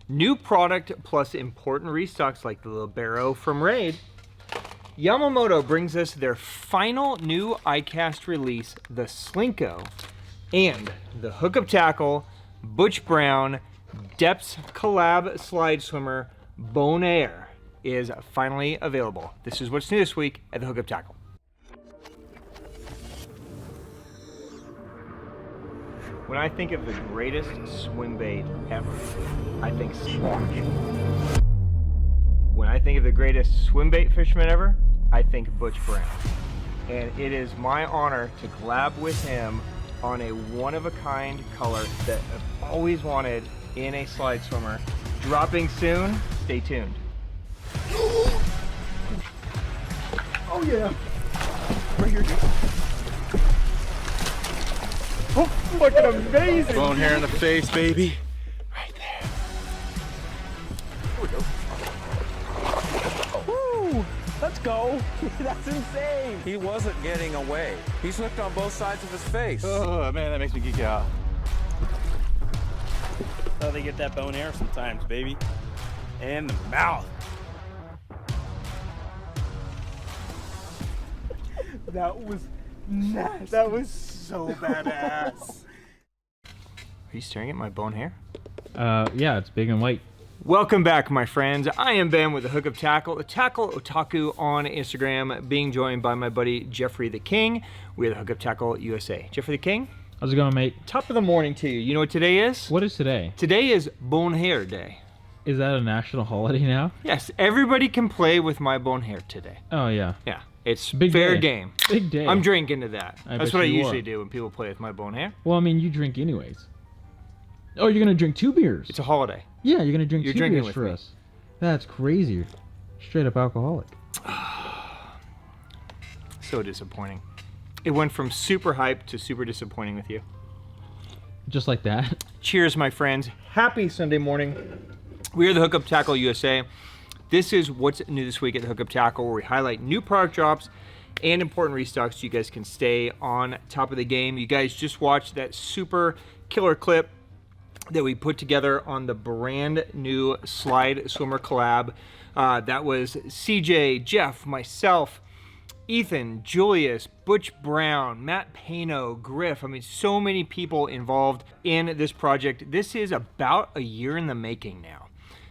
New product plus important restocks like the Libero from Raid. Yamamoto brings us their final new iCast release, the Slinko, and the hookup tackle, Butch Brown, Deps collab slide swimmer, Bonheur is finally available. This is what's new this week at the hookup tackle. When I think of the greatest swim bait ever, I think squash. When I think of the greatest swim bait fisherman ever, I think Butch Brown. And it is my honor to collab with him on a one-of-a-kind color that I've always wanted in a slide swimmer. Dropping soon, stay tuned. Oh yeah, right here. Oh, fucking amazing! Bonheur in the face, baby. Right there. Here we go. Woo! Let's go. That's insane. He wasn't getting away. He's hooked on both sides of his face. Oh man, that makes me geek out. Oh, they get that Bonheur sometimes, baby. In the mouth. That was nasty. That was so badass. Are you staring at my Bonheur? Yeah, it's big and white. Welcome back, my friends. I am Ben with the Hookup Tackle, the Tackle Otaku on Instagram, being joined by my buddy Jeffrey the King. We are the Hookup Tackle USA. Jeffrey the King. How's it going, mate? Top of the morning to you. You know what today is? What is today? Today is Bonheur Day. Is that a national holiday now? Yes, everybody can play with my Bonheur today. Oh, yeah. Yeah, it's Big fair day. game. Big day. I'm drinking to that. That's what I you usually are. do when people play with my Bonheur. Well, I mean, you drink anyways. Oh, you're going to drink 2 beers? It's a holiday. Yeah, you're going to drink You're 2 drinking beers with for me. us. That's crazy. Straight up alcoholic. So disappointing. It went from super hype to super disappointing with you. Just like that. Cheers, my friends. Happy Sunday morning. We are the Hookup Tackle USA. This is what's new this week at the Hookup Tackle, where we highlight new product drops and important restocks so you guys can stay on top of the game. You guys just watched that super killer clip that we put together on the brand new slide swimmer collab. That was CJ, Jeff, myself, Ethan, Julius, Butch Brown, Matt Pano, Griff. I mean, so many people involved in this project. This is about a year in the making now.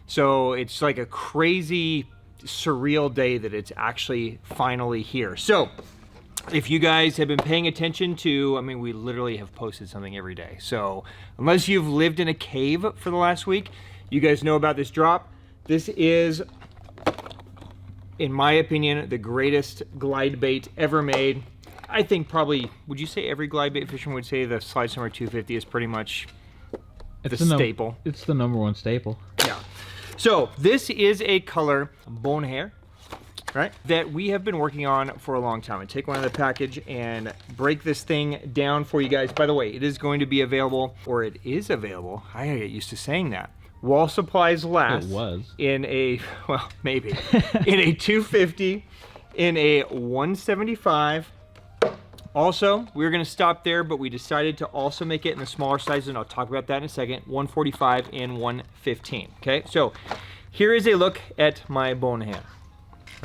So it's like a crazy, surreal day that it's actually finally here. So if you guys have been paying attention to, I mean, we literally have posted something every day. So unless you've lived in a cave for the last week, you guys know about this drop. This is, in my opinion, the greatest glide bait ever made. I think probably, would you say every glide bait fisherman would say the Slide Swimmer 250 is pretty much the staple? It's the #1 staple. Yeah. So this is a color, Bonheur, right, that we have been working on for a long time. I take one out of the package and break this thing down for you guys. By the way, it is going to be available, or it is available. I gotta get used to saying that. While supplies last. It was. In a, well, maybe, in a 250, in a 175. Also, we were gonna stop there, but we decided to also make it in the smaller sizes, and I'll talk about that in a second, 145 and 115, okay? So here is a look at my Bonheur. All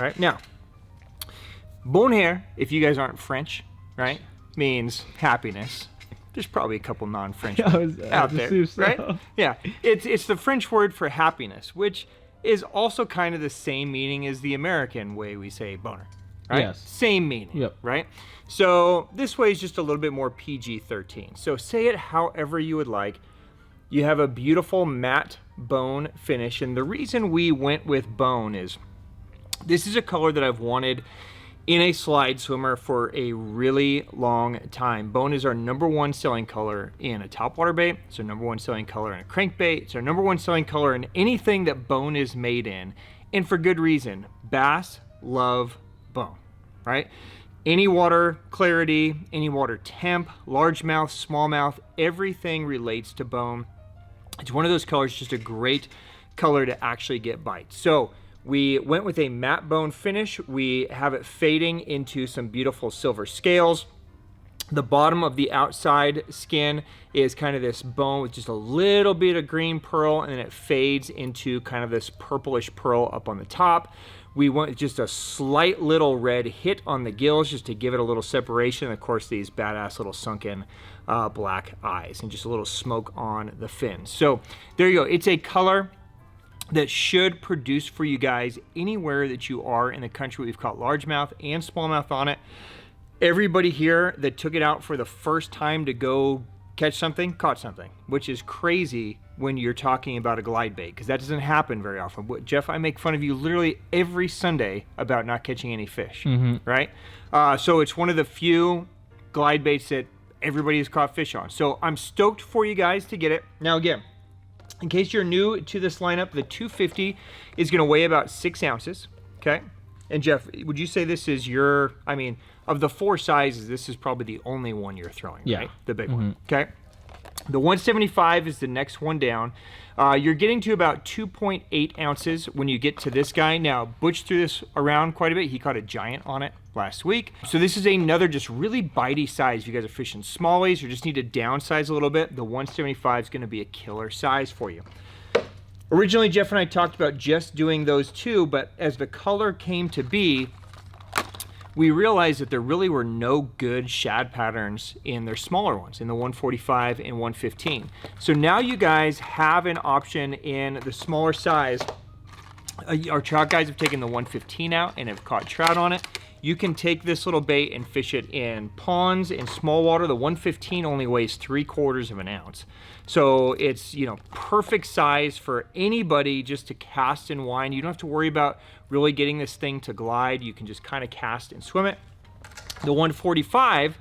right, now, Bonheur, if you guys aren't French, right, means happiness. There's probably a couple non-French out there, right? Yeah, it's the French word for happiness, which is also kind of the same meaning as the American way we say boner, right? Yes. Same meaning, Yep. right? So this way is just a little bit more PG-13. So say it however you would like. You have a beautiful matte bone finish, and the reason we went with bone is this is a color that I've wanted in a slide swimmer for a really long time. Bone is our #1 selling color in a topwater bait. It's our #1 selling color in a crankbait. It's our #1 selling color in anything that bone is made in, and for good reason. Bass love bone, right? Any water clarity, any water temp, largemouth, smallmouth, everything relates to bone. It's one of those colors, just a great color to actually get bites. So we went with a matte bone finish. We have it fading into some beautiful silver scales. The bottom of the outside skin is kind of this bone with just a little bit of green pearl, and then it fades into kind of this purplish pearl up on the top. We want just a slight little red hit on the gills just to give it a little separation. And of course, these badass little sunken black eyes and just a little smoke on the fins. So there you go. It's a color that should produce for you guys anywhere that you are in the country. We've caught largemouth and smallmouth on it. Everybody here that took it out for the first time to go catch something, caught something, which is crazy when you're talking about a glide bait, because that doesn't happen very often. Jeff, I make fun of you literally every Sunday about not catching any fish, right? So it's one of the few glide baits that everybody has caught fish on. So I'm stoked for you guys to get it. Now again, in case you're new to this lineup, the 250 is gonna weigh about 6 ounces, okay? And Jeff, would you say this is your, I mean, of the 4 sizes, this is probably the only one you're throwing, right? The big one, okay? The 175 is the next one down. You're getting to about 2.8 ounces when you get to this guy. Now, Butch threw this around quite a bit. He caught a giant on it last week. So this is another just really bitey size. If you guys are fishing smallies or just need to downsize a little bit, the 175 is gonna be a killer size for you. Originally, Jeff and I talked about just doing those two, but as the color came to be, we realized that there really were no good shad patterns in their smaller ones, in the 145 and 115. So now you guys have an option in the smaller size. Our trout guys have taken the 115 out and have caught trout on it. You can take this little bait and fish it in ponds, in small water. The 115 only weighs 3/4 of an ounce. So it's, you know, perfect size for anybody just to cast and wind. You don't have to worry about really getting this thing to glide. You can just kind of cast and swim it. The 145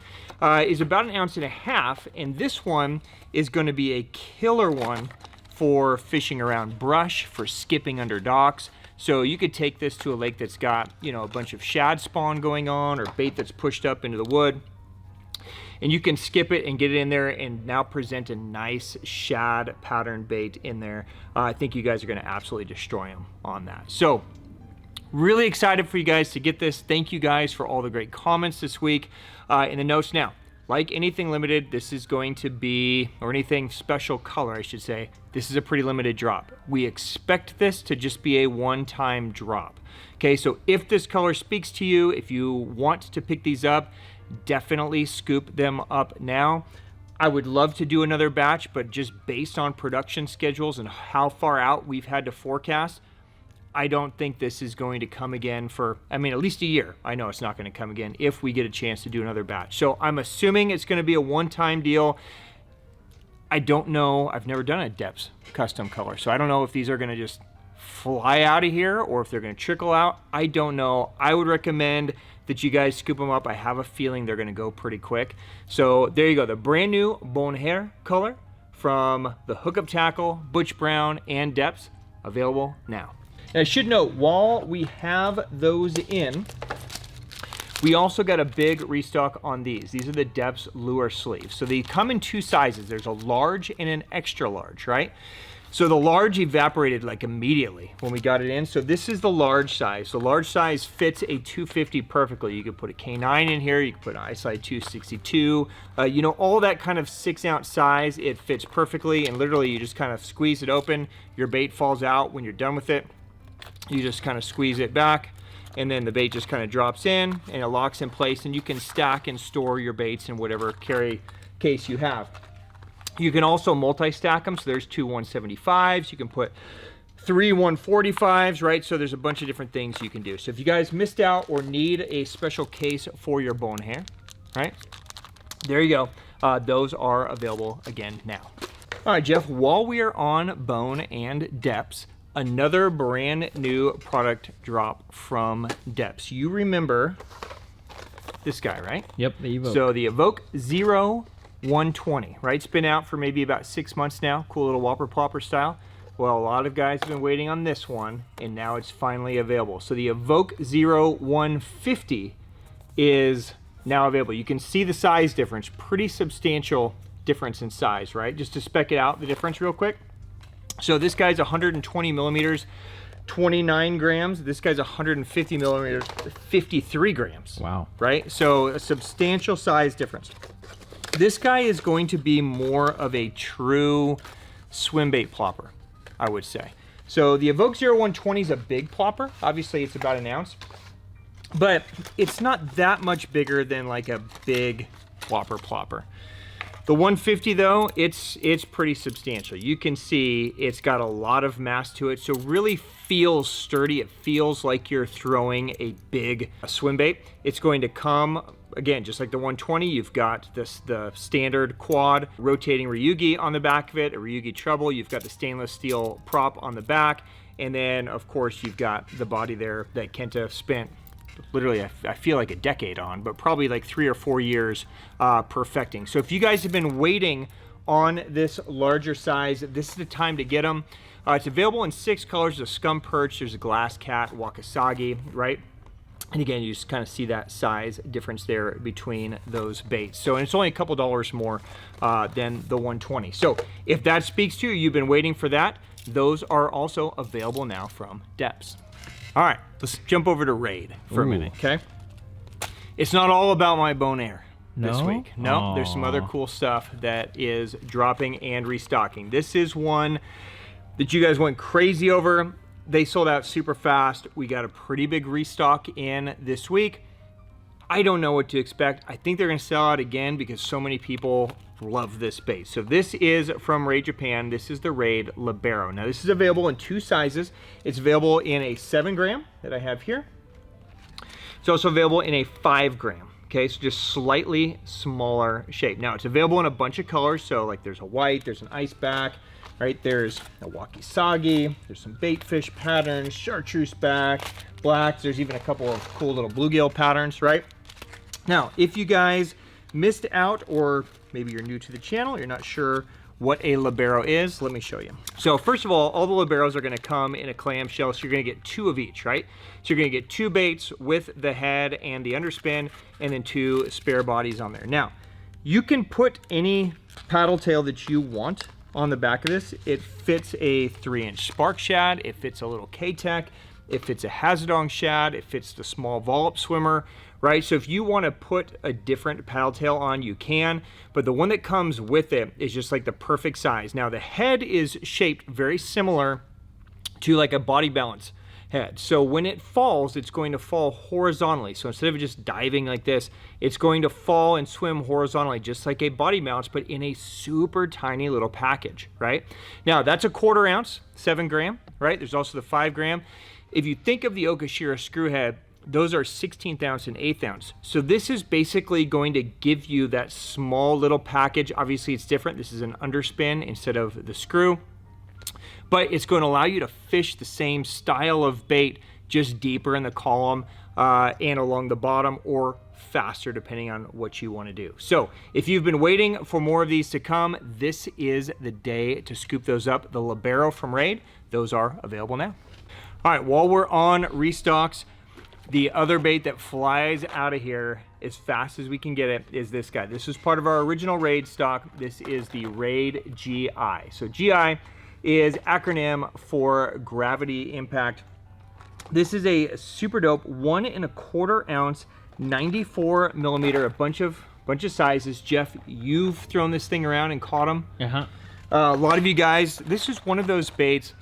is about 1.5 ounces, and this one is going to be a killer one for fishing around brush, for skipping under docks. So you could take this to a lake that's got, you know, a bunch of shad spawn going on or bait that's pushed up into the wood, and you can skip it and get it in there and now present a nice shad pattern bait in there. I think you guys are going to absolutely destroy them on that. So really excited for you guys to get this. Thank you guys for all the great comments this week. In the notes now, like anything limited, this is going to be, or anything special color, I should say, this is a pretty limited drop. We expect this to just be a one-time drop. Okay, so if this color speaks to you, if you want to pick these up, definitely scoop them up now. I would love to do another batch, but just based on production schedules and how far out we've had to forecast, I don't think this is going to come again for, I mean, at least a year. I know it's not going to come again if we get a chance to do another batch. So I'm assuming it's going to be a one-time deal. I don't know. I've never done a Deps custom color, so I don't know if these are going to just fly out of here or if they're going to trickle out. I don't know. I would recommend that you guys scoop them up. I have a feeling they're going to go pretty quick. So there you go. The brand new Bonheur color from the Hookup Tackle, Butch Brown and Deps, available now. Now, I should note, while we have those in, we also got a big restock on these. These are the Deps lure sleeves. So they come in 2 sizes. There's a large and an extra large, right? So the large evaporated like immediately when we got it in. So this is the large size. The large size fits a 250 perfectly. You could put a K9 in here. You could put an iSlide 262. You know, all that kind of 6-ounce size, it fits perfectly. And literally you just kind of squeeze it open. Your bait falls out when you're done with it. You just kind of squeeze it back, and then the bait just kind of drops in and it locks in place, and you can stack and store your baits in whatever carry case you have. You can also multi-stack them, so there's 2 175s. You can put 3 145s, right? So there's a bunch of different things you can do. So if you guys missed out or need a special case for your Bonheur, right? There you go. Those are available again now. All right, Jeff, while we are on Bone and Deps, another brand new product drop from Deps. You remember this guy, right? Yep, the Evoke. So the Evoke 120, right? It's been out for maybe about 6 months now. Cool little whopper plopper style. Well, a lot of guys have been waiting on this one, and now it's finally available. So the Evoke 150 is now available. You can see the size difference, pretty substantial difference in size, right? Just to spec it out, the difference real quick. So this guy's 120 millimeters. 29 grams. This guy's 150 millimeters, 53 grams. Wow. Right? So a substantial size difference. This guy is going to be more of a true swim bait plopper, I would say. So the Evoke 0120 is a big plopper. Obviously it's about an ounce, but it's not that much bigger than like a big plopper. The 150 though, it's pretty substantial. You can see it's got a lot of mass to it, so really feels sturdy. It feels like you're throwing a big swim bait. It's going to come, again, just like the 120, you've got the standard quad rotating Ryugi on the back of it, a Ryugi treble. You've got the stainless steel prop on the back, and then of course you've got the body there that Kenta spent literally, I feel like a decade on, but probably like 3 or 4 years perfecting. So if you guys have been waiting on this larger size, this is the time to get them. It's available in 6 colors. There's a scum perch, there's a glass cat, wakasagi, right? And again, you just kind of see that size difference there between those baits. So, and it's only a couple dollars more than the 120. So if that speaks to you, you've been waiting for that, those are also available now from Deps. All right, let's jump over to Raid for a minute, okay? It's not all about my Bonheur this week. No, there's some other cool stuff that is dropping and restocking. This is one that you guys went crazy over. They sold out super fast. We got a pretty big restock in this week. I don't know what to expect. I think they're gonna sell out again because so many people love this bait. So this is from Raid Japan. This is the Raid Libero. Now this is available in 2 sizes. It's available in a 7 gram that I have here. It's also available in a 5 gram. Okay, so just slightly smaller shape. Now it's available in a bunch of colors. So like there's a white, there's an ice back, right? There's a wakisagi, there's some bait fish patterns, chartreuse back, blacks. There's even a couple of cool little bluegill patterns, right? Now, if you guys missed out, or maybe you're new to the channel, you're not sure what a Libero is, let me show you. So first of all the Liberos are gonna come in a clamshell, so you're gonna get 2 of each, right? So you're gonna get 2 baits with the head and the underspin, and then 2 spare bodies on there. Now, you can put any paddle tail that you want on the back of this. It fits a 3-inch spark shad, it fits a little K-Tech, it fits a Hazardong shad, it fits the small Volley swimmer, right? So if you want to put a different paddle tail on, you can, but the one that comes with it is just like the perfect size. Now the head is shaped very similar to like a body balance head. So when it falls, it's going to fall horizontally. So instead of just diving like this, it's going to fall and swim horizontally, just like a body balance, but in a super tiny little package, right? Now that's a 1/4 ounce, 7 gram, right? There's also the 5 gram. If you think of the Okashira screw head, those are 16th ounce and 1/8 ounce. So this is basically going to give you that small little package. Obviously it's different. This is an underspin instead of the screw, but it's going to allow you to fish the same style of bait, just deeper in the column and along the bottom, or faster depending on what you want to do. So if you've been waiting for more of these to come, this is the day to scoop those up. The Libero from Raid, those are available now. All right, while we're on restocks, the other bait that flies out of here as fast as we can get it is this guy. This is part of our original Raid stock. This is the Raid GI. So GI is acronym for Gravity Impact. This is a super dope 1 1/4 ounce, 94 millimeter, a bunch of sizes. Jeff, you've thrown this thing around and caught them. A lot of you guys, this is one of those baits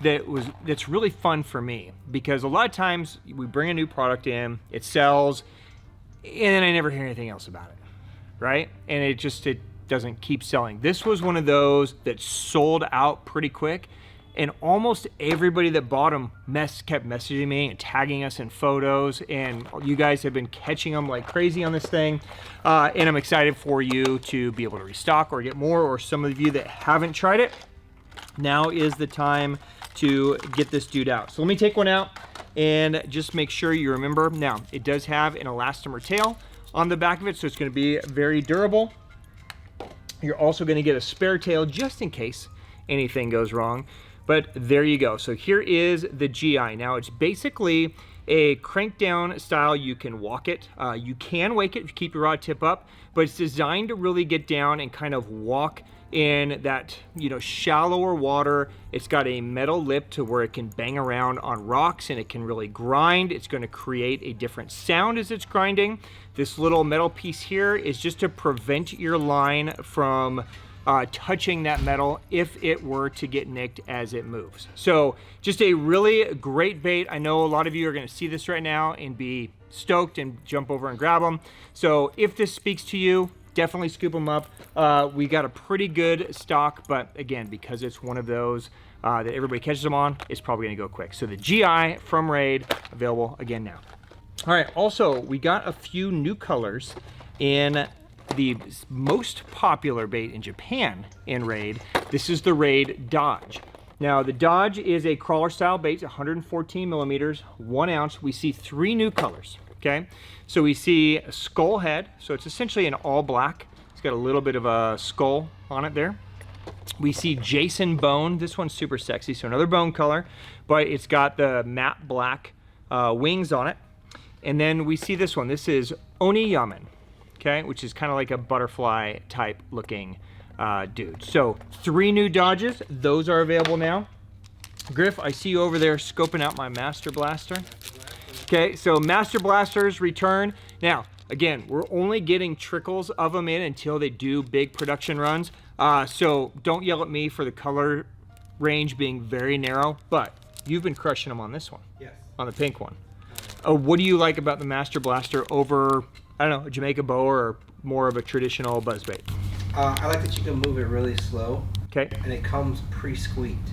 that's really fun for me, because a lot of times we bring a new product in, it sells, and then I never hear anything else about it, right? And it doesn't keep selling. This was one of those that sold out pretty quick, and almost everybody that bought them kept messaging me and tagging us in photos, and you guys have been catching them like crazy on this thing, and I'm excited for you to be able to restock or get more, or some of you that haven't tried it, now is the time to get this dude out. So let me take one out and just make sure you remember. Now, it does have an elastomer tail on the back of it, so it's going to be very durable. You're also going to get a spare tail just in case anything goes wrong. But there you go. So here is the GI. Now, it's basically a crank down style. You can walk it. You can wake it, keep your rod tip up, but it's designed to really get down and kind of walk in that, you know, shallower water. It's got a metal lip to where it can bang around on rocks and it can really grind. It's going to create a different sound as it's grinding. This little metal piece here is just to prevent your line from touching that metal if it were to get nicked as it moves. So just a really great bait. I know a lot of you are going to see this right now and be stoked and jump over and grab them. So if this speaks to you, definitely scoop them up. We got a pretty good stock, but again, because it's one of those that everybody catches them on, it's probably going to go quick. So the GI from Raid, available again now. All right, also we got a few new colors in the most popular bait in Japan in Raid. This is the Raid Dodge. Now the Dodge is a crawler style bait, 114 millimeters, 1 ounce. We see 3 new colors, okay? So we see a skull head, so it's essentially an all black. It's got a little bit of a skull on it there. We see Jason bone. This one's super sexy, so another bone color, but it's got the matte black wings on it. And then we see this one. This is Oniyamen, okay, which is kind of like a butterfly type looking dude. So 3 new Dodges. Those are available now. Griff, I see you over there scoping out my Master Blaster. Okay, so Master Blasters return. Now, again, we're only getting trickles of them in until they do big production runs. So don't yell at me for the color range being very narrow, but you've been crushing them on this one. Yes. On the pink one. What do you like about the Master Blaster over, I don't know, a Jamaica bow or more of a traditional buzzbait? I like that you can move it really slow. Okay. And it comes pre-squeaked.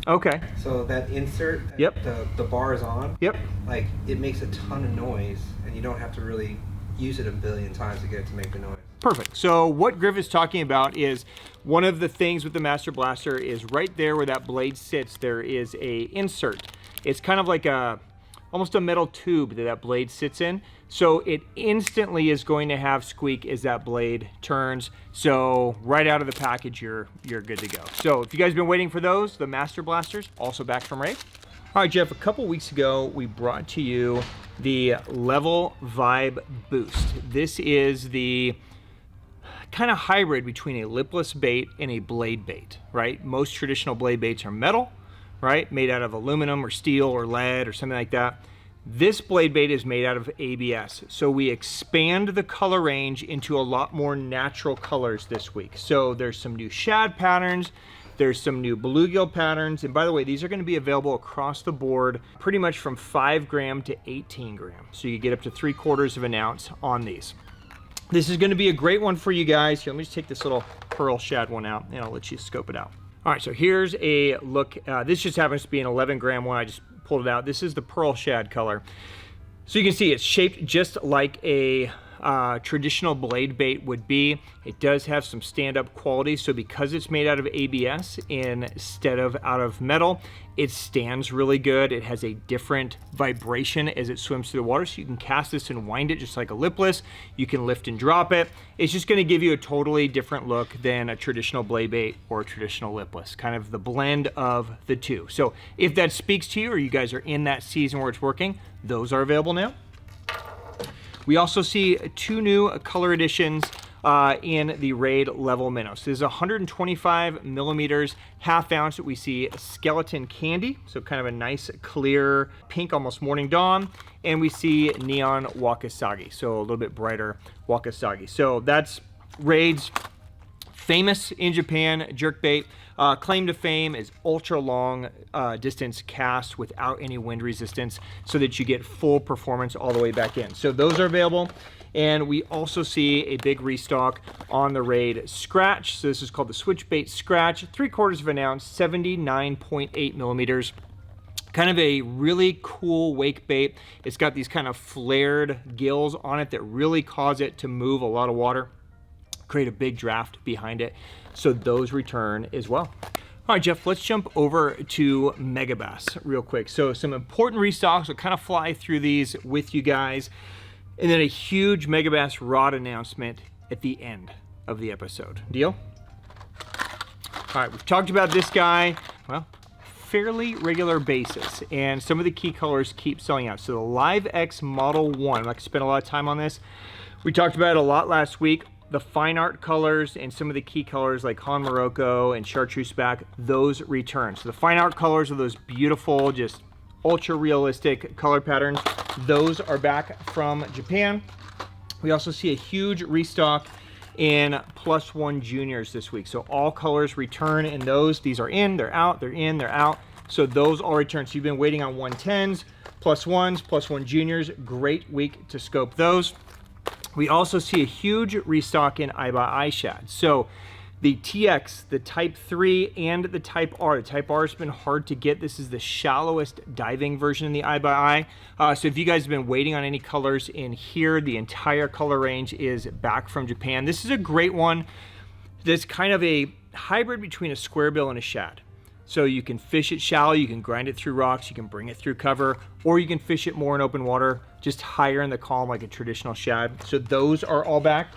Okay. So that insert, Yep. the bar is on. Yep. Like, it makes a ton of noise, and you don't have to really use it a billion times to get it to make the noise. Perfect. So what Griff is talking about is one of the things with the Master Blaster is right there where that blade sits, there is a insert. It's kind of like almost a metal tube that blade sits in. So it instantly is going to have squeak as that blade turns. So right out of the package, you're good to go. So if you guys have been waiting for those, the Master Blasters, also back from Raid. All right, Jeff, a couple weeks ago, we brought to you the Level Vibe Boost. This is the kind of hybrid between a lipless bait and a blade bait, right? Most traditional blade baits are metal, right? Made out of aluminum or steel or lead or something like that. This blade bait is made out of ABS. So we expand the color range into a lot more natural colors this week. So there's some new shad patterns, there's some new bluegill patterns. And by the way, these are going to be available across the board, pretty much from 5 gram to 18 gram. So you get up to 3/4 of an ounce on these. This is going to be a great one for you guys. Here, let me just take this little pearl shad one out and I'll let you scope it out. All right, so here's a look. This just happens to be an 11 gram one. I just pulled it out. This is the pearl shad color. So you can see it's shaped just like a traditional blade bait would be. It does have some stand-up quality, so because it's made out of ABS instead of out of metal, it stands really good. It has a different vibration as it swims through the water, so you can cast this and wind it just like a lipless. You can lift and drop it. It's just going to give you a totally different look than a traditional blade bait or a traditional lipless, kind of the blend of the two. So if that speaks to you or you guys are in that season where it's working, those are available now. We also see 2 new color additions in the Raid Level Minnow. So this is 125 millimeters, half ounce. We see Skeleton Candy, so kind of a nice clear pink, almost morning dawn. And we see Neon Wakasagi, so a little bit brighter Wakasagi. So that's Raid's famous in Japan jerkbait. Claim to fame is ultra long distance cast without any wind resistance so that you get full performance all the way back in. So those are available. And we also see a big restock on the Raid Scratch. So this is called the Switch Bait Scratch, 3/4 of an ounce, 79.8 millimeters. Kind of a really cool wake bait. It's got these kind of flared gills on it that really cause it to move a lot of water, create a big draft behind it. So those return as well. All right, Jeff, let's jump over to Megabass real quick. So some important restocks. We'll kind of fly through these with you guys. And then a huge Megabass rod announcement at the end of the episode. Deal? All right, we've talked about this guy, well, fairly regular basis. And some of the key colors keep selling out. So the Live X Model 1, I'm not going to spend a lot of time on this. We talked about it a lot last week. the fine art colors and some of the key colors like Han Morocco and Chartreuse back, those return. So the fine art colors are those beautiful, just ultra realistic color patterns. Those are back from Japan. We also see a huge restock in +1 juniors this week. So all colors return in those. These are in, they're out, they're in, they're out. So those all return. So you've been waiting on 110s, +1s, +1 juniors. Great week to scope those. We also see a huge restock in Ima IxI Shads. So the TX, the Type 3, and the Type R. The Type R has been hard to get. This is the shallowest diving version in the Ima IxI. So if you guys have been waiting on any colors in here, the entire color range is back from Japan. This is a great one that's kind of a hybrid between a square bill and a shad. So you can fish it shallow, you can grind it through rocks, you can bring it through cover, or you can fish it more in open water, just higher in the column like a traditional shad. So those are all back.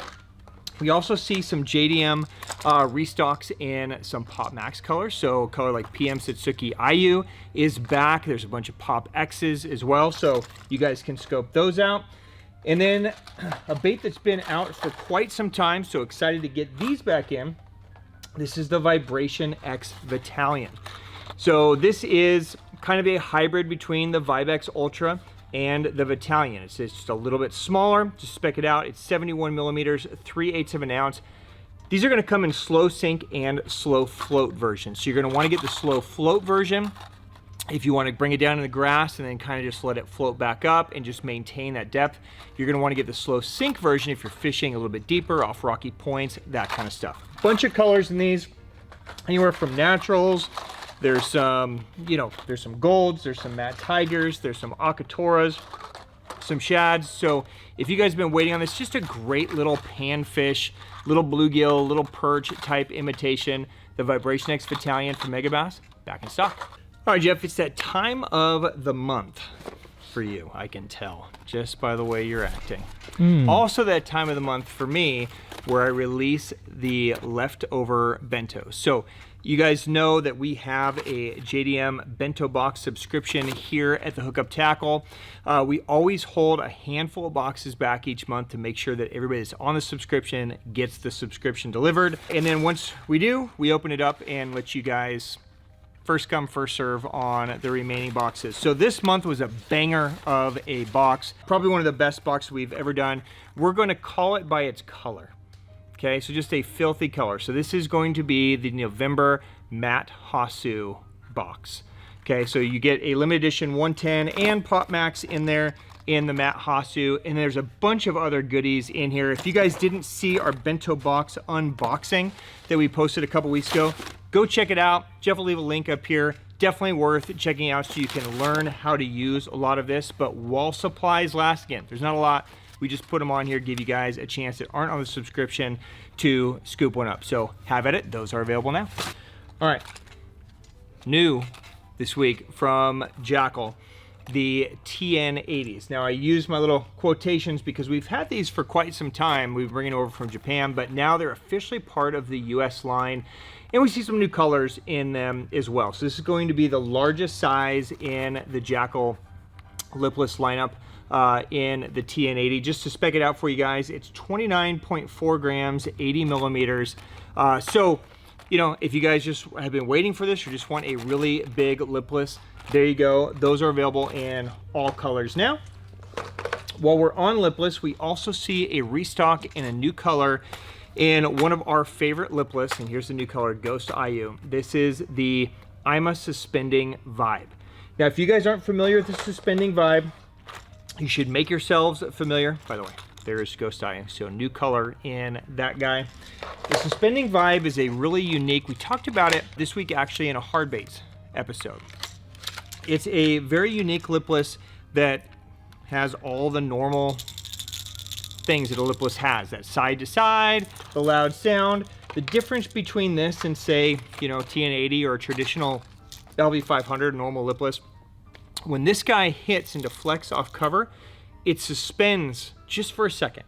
We also see some JDM restocks in some Pop Max colors. So color like PM Satsuki Ayu is back. There's a bunch of Pop X's as well. So you guys can scope those out. And then a bait that's been out for quite some time. So excited to get these back in. This is the Vibration X Vatalion. So this is kind of a hybrid between the Vibe X Ultra and the Vatalion. It's just a little bit smaller. Just spec it out. It's 71 millimeters, 3/8 of an ounce. These are going to come in slow sink and slow float version. So you're going to want to get the slow float version if you want to bring it down in the grass and then kind of just let it float back up and just maintain that depth. You're going to want to get the slow sink version if you're fishing a little bit deeper off rocky points, that kind of stuff. Bunch of colors in these, anywhere from naturals. There's some, there's some golds, there's some matte tigers, there's some akatoras, some shads. So if you guys have been waiting on this, just a great little panfish, little bluegill, little perch type imitation, the Vibration X Vatalion from Megabass, back in stock. All right, Jeff, it's that time of the month for you, I can tell, just by the way you're acting. Also that time of the month for me where I release the leftover bentos. So you guys know that we have a JDM Bento Box subscription here at the Hookup Tackle. We always hold a handful of boxes back each month to make sure that everybody that's on the subscription gets the subscription delivered. And then once we do, we open it up and let you guys first come, first serve on the remaining boxes. So this month was a banger of a box. Probably one of the best boxes we've ever done. We're going to call it by its color. Okay, so just a filthy color. So this is going to be the November Matte Hasu box. Okay, so you get a limited edition 110 and Pop Max in there in the Matte Hasu, and there's a bunch of other goodies in here. If you guys didn't see our Bento Box unboxing that we posted a couple weeks ago, go check it out. Jeff will leave a link up here. Definitely worth checking out so you can learn how to use a lot of this. But while supplies last, again, there's not a lot. We just put them on here, give you guys a chance that aren't on the subscription to scoop one up. So have at it. Those are available now. All right. New this week from Jackall, the TN 80s. Now I use my little quotations because we've had these for quite some time. We've been bringing over from Japan, but now they're officially part of the US line. And we see some new colors in them as well. So this is going to be the largest size in the Jackall lipless lineup in the TN80. Just to spec it out for you guys, it's 29.4 grams, 80 millimeters. So, if you guys just have been waiting for this or just want a really big lipless, there you go. Those are available in all colors now. While we're on lipless, we also see a restock in a new color in one of our favorite lipless, and here's the new color, Ghost Ayu. This is the Ima Suspending Vibe. Now, if you guys aren't familiar with the Suspending Vibe, you should make yourselves familiar. By the way, there's Ghost Ayu, so new color in that guy. The Suspending Vibe is a really unique, we talked about it this week actually in a hard baits episode. It's a very unique lipless that has all the normal things that a lipless has, that side to side, the loud sound. The difference between this and say, TN80 or a traditional LV500 normal lipless, when this guy hits and deflects off cover, it suspends just for a second,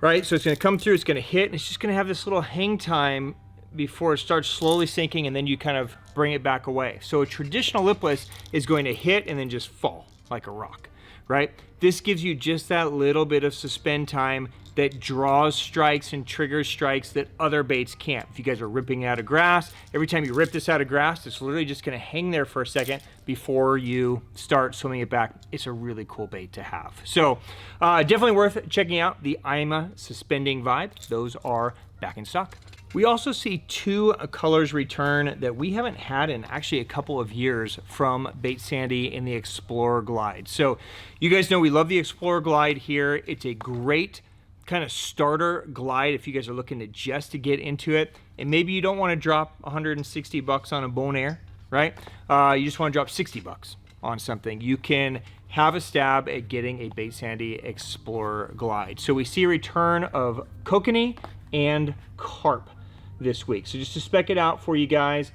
right? So it's gonna come through, it's gonna hit, and it's just gonna have this little hang time before it starts slowly sinking, and then you kind of bring it back away. So a traditional lipless is going to hit and then just fall like a rock, right? This gives you just that little bit of suspend time that draws strikes and triggers strikes that other baits can't. If you guys are ripping out of grass, every time you rip this out of grass, it's literally just gonna hang there for a second before you start swimming it back. It's a really cool bait to have. So definitely worth checking out the Ima Suspending Vibe. Those are back in stock. We also see 2 colors return that we haven't had in actually a couple of years from Baitsanity in the Explorer Glide. So you guys know we love the Explorer Glide here. It's a great kind of starter glide if you guys are looking to just to get into it. And maybe you don't want to drop 160 bucks on a Bonheur, right? You just want to drop 60 bucks on something. You can have a stab at getting a Baitsanity Explorer Glide. So we see a return of kokanee and carp this week. So just to spec it out for you guys,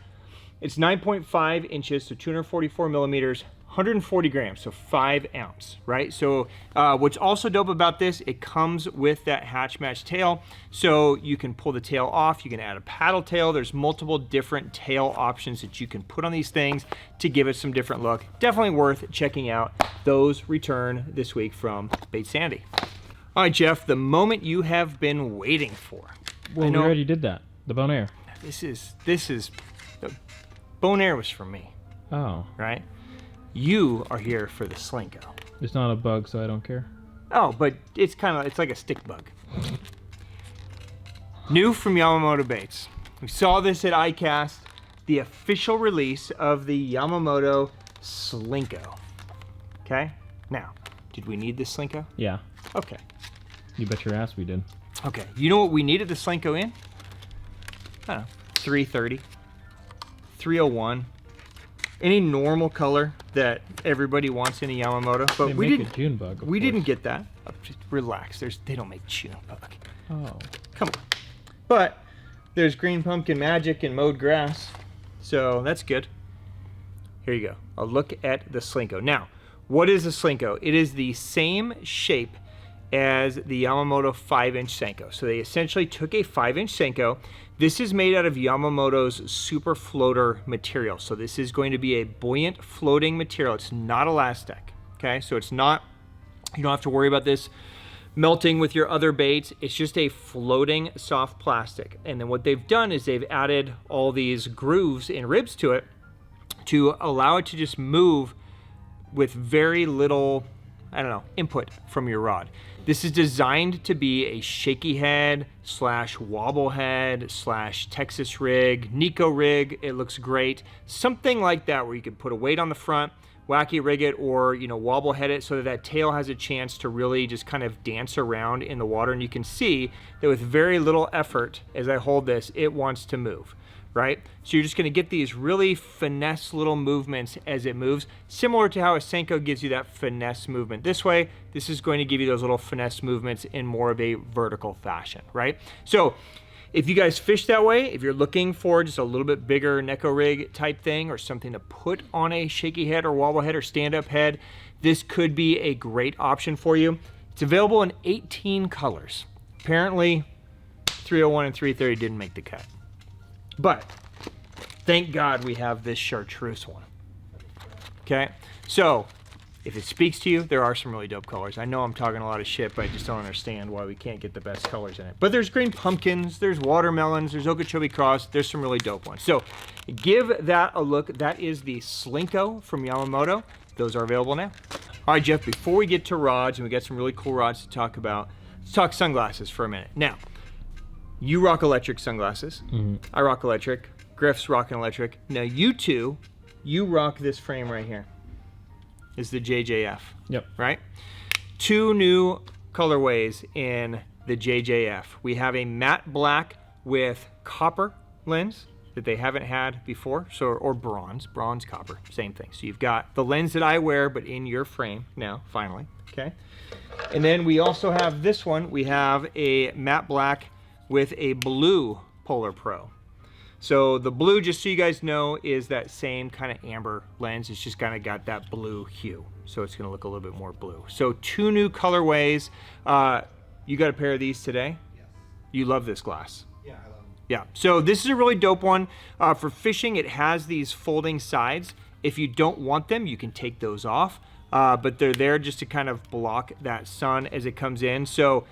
it's 9.5 inches, so 244 millimeters, 140 grams, so 5 ounce, right? So what's also dope about this, it comes with that hatch match tail, so you can pull the tail off, you can add a paddle tail. There's multiple different tail options that you can put on these things to give it some different look. Definitely worth checking out. Those return this week from Baitsanity. All right, Jeff, the moment you have been waiting for. Well, we already did that. The Bonheur. This is the Bonheur was for me, Oh. right? You are here for the Slinko. It's not a bug, so I don't care. Oh, but it's like a stick bug. New from Yamamoto Baits. We saw this at ICAST, the official release of the Yamamoto Slinko. Okay? Now, did we need this Slinko? Yeah. Okay. You bet your ass we did. Okay. You know what we needed the Slinko in? I don't know, 330, 301, any normal color that everybody wants in a Yamamoto, but They we make didn't. a June bug. We didn't get that. Oh, just relax. They don't make June bug. Oh. Come on. But there's green pumpkin magic and mowed grass, so that's good. Here you go. A look at the Slinko. Now, what is a Slinko? It is the same shape as the Yamamoto 5-inch Senko. So they essentially took a 5-inch Senko. This is made out of Yamamoto's super floater material. So this is going to be a buoyant floating material. It's not elastic, okay? So it's not, you don't have to worry about this melting with your other baits. It's just a floating soft plastic. And then what they've done is they've added all these grooves and ribs to it to allow it to just move with very little, I don't know, input from your rod. This is designed to be a shaky head slash wobble head slash Texas rig, Nico rig. It looks great. Something like that where you could put a weight on the front, wacky rig it, or wobble head it so that that tail has a chance to really just kind of dance around in the water. And you can see that with very little effort, as I hold this, it wants to move. Right? So you're just going to get these really finesse little movements as it moves, similar to how a Senko gives you that finesse movement this way. This is going to give you those little finesse movements in more of a vertical fashion, right? So if you guys fish that way, if you're looking for just a little bit bigger Neko rig type thing or something to put on a shaky head or wobble head or stand-up head, this could be a great option for you. It's available in 18 colors. Apparently 301 and 330 didn't make the cut. But thank God we have this chartreuse one. Okay, so if it speaks to you, there are some really dope colors. I know I'm talking a lot of shit, but I just don't understand why we can't get the best colors in it. But there's green pumpkins, there's watermelons, there's Okeechobee Cross, there's some really dope ones. So give that a look. That is the Slinko from Yamamoto. Those are available now. All right, Jeff, before we get to rods, and we got some really cool rods to talk about, let's talk sunglasses for a minute. Now, you rock electric sunglasses. Mm-hmm. I rock electric. Griff's rocking electric. Now you two, you rock this frame right here. Is the JJF. Yep. Right? 2 new colorways in the JJF. We have a matte black with copper lens that they haven't had before, so or bronze copper, same thing. So you've got the lens that I wear, but in your frame now, finally. Okay. And then we also have this one. We have a matte black with a blue Polar Pro. So the blue, just so you guys know, is that same kind of amber lens. It's just kind of got that blue hue. So it's gonna look a little bit more blue. So 2 new colorways. You got a pair of these today? Yes. You love this glass. Yeah, I love them. Yeah, so this is a really dope one. For fishing, it has these folding sides. If you don't want them, you can take those off. But they're there just to kind of block that sun as it comes in. So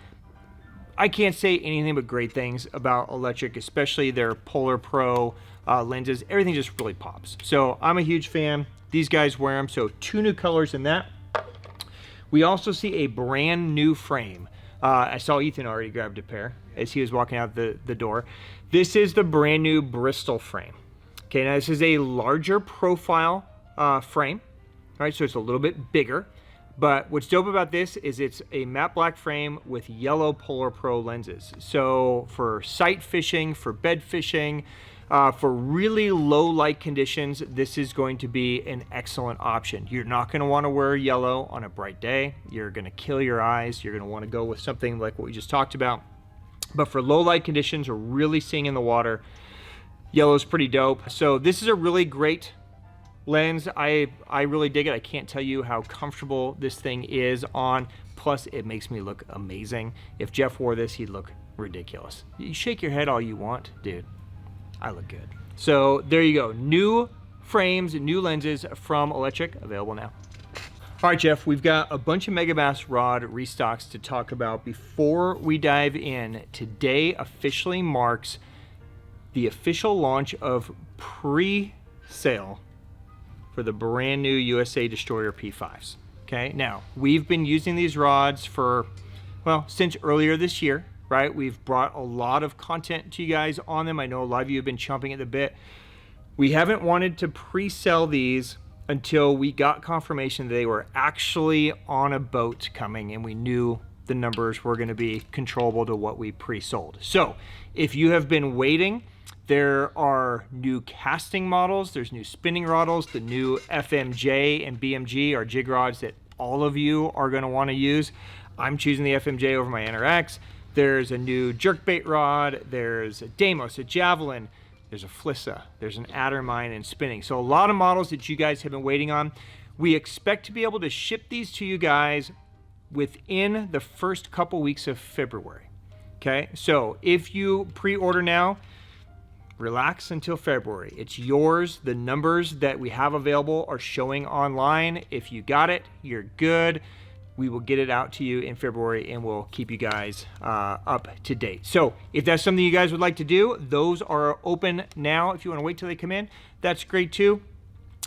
I can't say anything but great things about Electric, especially their Polar Pro lenses. Everything just really pops. So I'm a huge fan. These guys wear them. So 2 new colors in that. We also see a brand new frame. I saw Ethan already grabbed a pair as he was walking out the door. This is the brand new Bristol frame. Okay, now this is a larger profile frame. All right, so it's a little bit bigger. But what's dope about this is it's a matte black frame with yellow Polar Pro lenses. So for sight fishing, for bed fishing, for really low light conditions, this is going to be an excellent option. You're not going to want to wear yellow on a bright day. You're going to kill your eyes. You're going to want to go with something like what we just talked about. But for low light conditions or really seeing in the water, yellow is pretty dope. So this is a really great lens. I really dig it. I can't tell you how comfortable this thing is on. Plus, it makes me look amazing. If Jeff wore this, he'd look ridiculous. You shake your head all you want, dude. I look good. So there you go. New frames, new lenses from Electric, available now. All right, Jeff, we've got a bunch of Megabass rod restocks to talk about. Before we dive in, today officially marks the official launch of pre-sale for the brand new USA Destroyer P5s. Okay, now we've been using these rods for, well, since earlier this year, right? We've brought a lot of content to you guys on them. I know a lot of you have been chomping at the bit. We haven't wanted to pre-sell these until we got confirmation that they were actually on a boat coming and we knew the numbers were going to be controllable to what we pre-sold. So if you have been waiting, there are new casting models, there's new spinning roddles, the new FMJ and BMG are jig rods that all of you are going to want to use. I'm choosing the FMJ over my NRX. There's a new jerkbait rod, there's a Deimos, a Javelin, there's a Flissa, there's an Addermine and spinning. So a lot of models that you guys have been waiting on. We expect to be able to ship these to you guys within the first couple weeks of February. Okay, so if you pre-order now, relax until February. It's yours. The numbers that we have available are showing online. If you got it, you're good. We will get it out to you in February and we'll keep you guys up to date. So if that's something you guys would like to do, those are open now. If you want to wait till they come in, that's great too.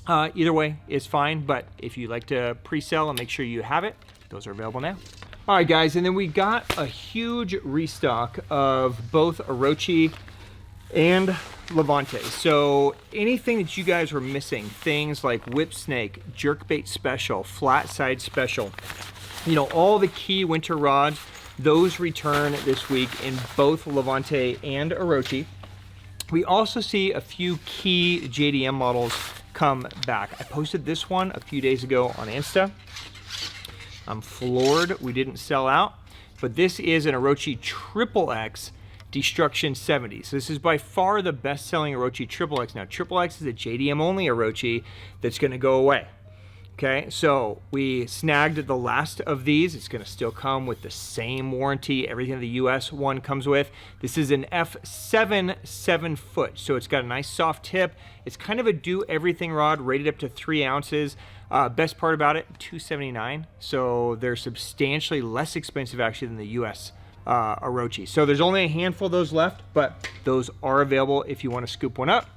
Either way is fine, but if you like to pre-sell and make sure you have it, those are available now. All right, guys, and then we got a huge restock of both Orochi and Levante. So anything that you guys were missing, things like whip snake, jerkbait special, flat side special, you know, all the key winter rods, those return this week in both Levante and Orochi. We also see a few key JDM models come back. I posted this one a few days ago on Insta. I'm floored we didn't sell out, but this is an Orochi XXX Destruction 70. So this is by far the best-selling Orochi XXX. Now, XXX is a JDM-only Orochi that's going to go away. Okay, so we snagged the last of these. It's going to still come with the same warranty, everything the US one comes with. This is an F7 7-foot, so it's got a nice soft tip. It's kind of a do-everything rod, rated up to 3 ounces. Best part about it, $279. So they're substantially less expensive actually than the US Orochi. So there's only a handful of those left, but those are available if you want to scoop one up.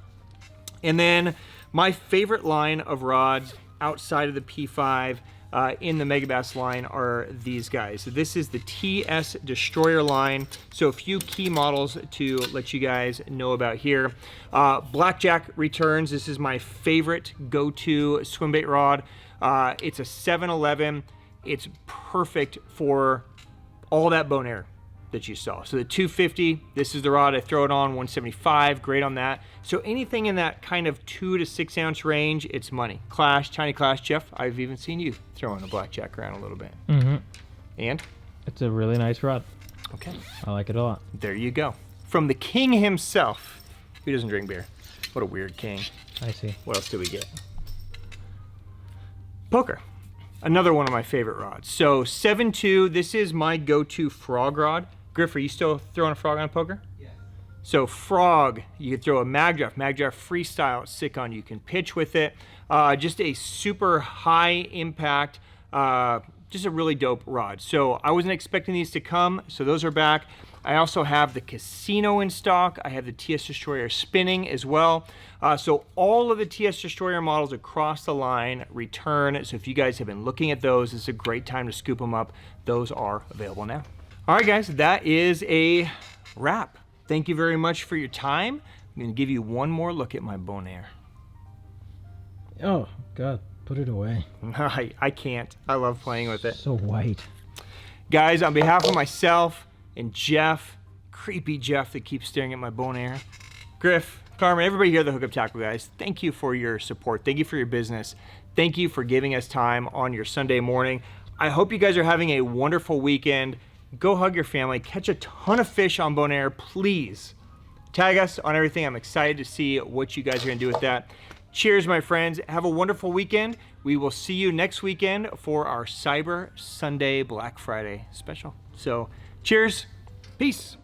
And then my favorite line of rods outside of the P5 in the Megabass line are these guys. So this is the TS Destroyer line. So a few key models to let you guys know about here. Blackjack returns. This is my favorite go-to swim bait rod. It's a 711. It's perfect for all that Bonheur that you saw. So the 250, this is the rod I throw it on, 175, great on that. So anything in that kind of 2 to 6 ounce range, it's money. Clash, Tiny Clash, Jeff, I've even seen you throwing a blackjack around a little bit. Mm-hmm. And? It's a really nice rod. Okay. I like it a lot. There you go. From the king himself, who doesn't drink beer? What a weird king. I see. What else do we get? Poker. Another one of my favorite rods. So 7.2, this is my go-to frog rod. Griff, are you still throwing a frog on poker? Yeah. So frog, you can throw a mag draft freestyle, it's sick on. You can pitch with it. Just a super high impact, just a really dope rod. So I wasn't expecting these to come, so those are back. I also have the Casino in stock. I have the TS Destroyer Spinning as well. So all of the TS Destroyer models across the line return. So if you guys have been looking at those, it's a great time to scoop them up. Those are available now. All right, guys, that is a wrap. Thank you very much for your time. I'm gonna give you one more look at my Bonheur. Oh, God, put it away. I can't. I love playing with it. So white. Guys, on behalf of myself and Jeff, creepy Jeff that keeps staring at my Bonheur, Griff, Carmen, everybody here at the Hookup Tackle, guys, thank you for your support. Thank you for your business. Thank you for giving us time on your Sunday morning. I hope you guys are having a wonderful weekend. Go hug your family. Catch a ton of fish on Bonheur, please. Tag us on everything. I'm excited to see what you guys are going to do with that. Cheers, my friends. Have a wonderful weekend. We will see you next weekend for our Cyber Sunday Black Friday special. So, cheers. Peace.